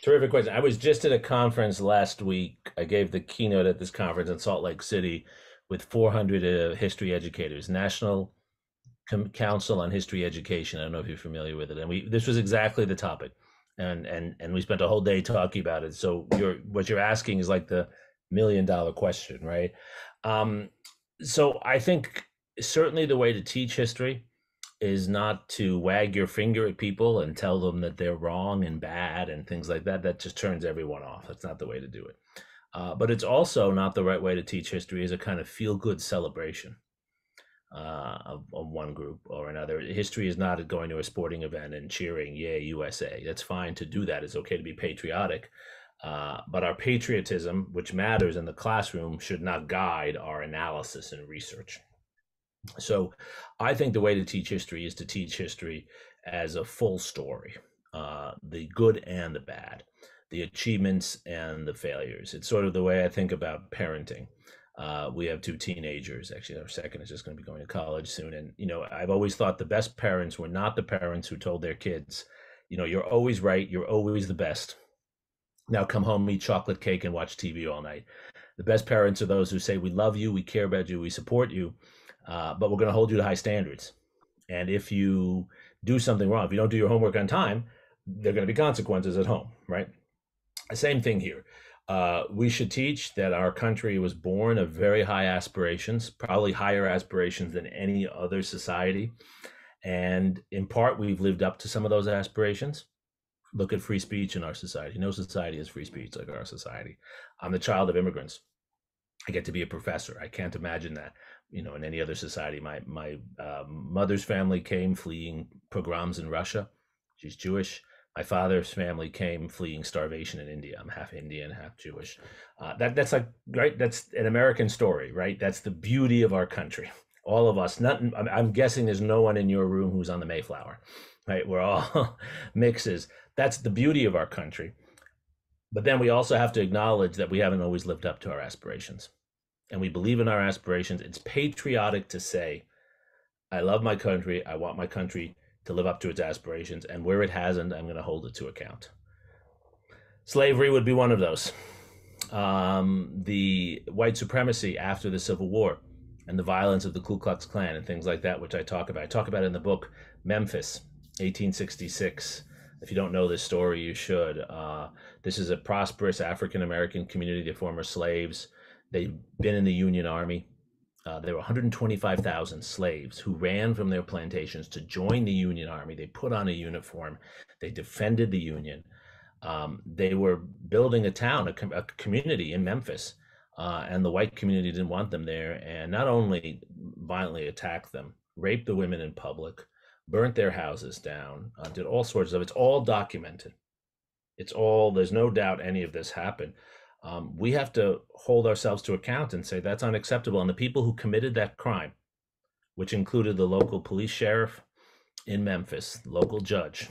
Terrific question. I was just at a conference last week. I gave the keynote at this conference in Salt Lake City with 400 history educators, National Council on History Education. I don't know if you're familiar with it. And we this was exactly the topic, and we spent a whole day talking about it. So what you're asking is like the $1 million question, right? Um, so I think certainly the way to teach history is not to wag your finger at people and tell them that they're wrong and bad and things like that. That just turns everyone off. That's not the way to do it. But it's also not the right way to teach history as a kind of feel good celebration of one group or another. History is not going to a sporting event and cheering, "Yay, USA." That's fine to do that. It's okay to be patriotic. But our patriotism, which matters in the classroom, should not guide our analysis and research. So I think the way to teach history is to teach history as a full story, the good and the bad, the achievements and the failures. It's sort of the way I think about parenting. We have two teenagers. Actually, our second is just going to be going to college soon. And, I've always thought the best parents were not the parents who told their kids, you're always right, you're always the best. Now come home, eat chocolate cake, and watch TV all night. The best parents are those who say, we love you, we care about you, we support you, but we're going to hold you to high standards. And if you do something wrong, if you don't do your homework on time, there are going to be consequences at home, right? Same thing here. We should teach that our country was born of very high aspirations, probably higher aspirations than any other society. And in part, we've lived up to some of those aspirations. Look at free speech in our society. No society has free speech like our society. I'm the child of immigrants. I get to be a professor. I can't imagine that, in any other society. My mother's family came fleeing pogroms in Russia. She's Jewish. My father's family came fleeing starvation in India. I'm half Indian, half Jewish. That's like right. That's an American story, right? That's the beauty of our country. All of us. Not. I'm guessing there's no one in your room who's on the Mayflower, right? We're all mixes. That's the beauty of our country. But then we also have to acknowledge that we haven't always lived up to our aspirations. And we believe in our aspirations. It's patriotic to say, I love my country. I want my country to live up to its aspirations. And where it hasn't, I'm going to hold it to account. Slavery would be one of those. The white supremacy after the Civil War and the violence of the Ku Klux Klan and things like that, which I talk about. I talk about it in the book Memphis, 1866. If you don't know this story, you should. This is a prosperous African American community of former slaves. They've been in the Union Army. There were 125,000 slaves who ran from their plantations to join the Union Army. They put on a uniform. They defended the Union. They were building a town, a community in Memphis, and the white community didn't want them there, and not only violently attacked them, raped the women in public, burnt their houses down, did all sorts of. It's all documented. There's no doubt any of this happened. We have to hold ourselves to account and say that's unacceptable. And the people who committed that crime, which included the local police sheriff in Memphis, local judge,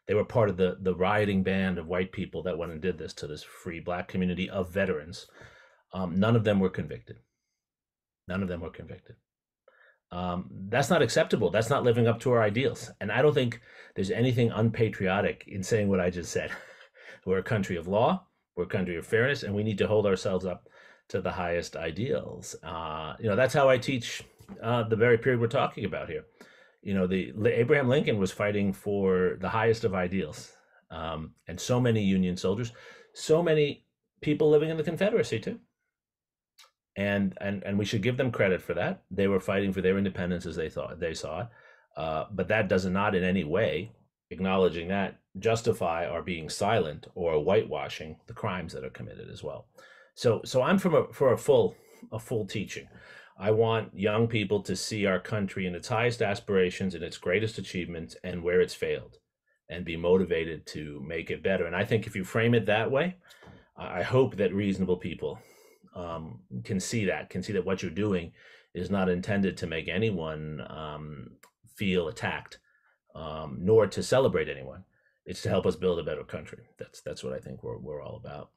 they were part of the rioting band of white people that went and did this to this free black community of veterans. None of them were convicted. None of them were convicted. That's not acceptable. That's not living up to our ideals. And I don't think there's anything unpatriotic in saying what I just said. We're a country of law. We're a country of fairness, and we need to hold ourselves up to the highest ideals. That's how I teach the very period we're talking about here. The Abraham Lincoln was fighting for the highest of ideals, and so many Union soldiers, so many people living in the Confederacy too. And we should give them credit for that. They were fighting for their independence as they saw it, but that does not in any way, acknowledging that, justify our being silent or whitewashing the crimes that are committed as well. So I'm for a full teaching. I want young people to see our country in its highest aspirations and its greatest achievements and where it's failed, and be motivated to make it better. And I think if you frame it that way, I hope that reasonable people can see that what you're doing is not intended to make anyone feel attacked, nor to celebrate anyone. It's to help us build a better country. That's what I think we're all about.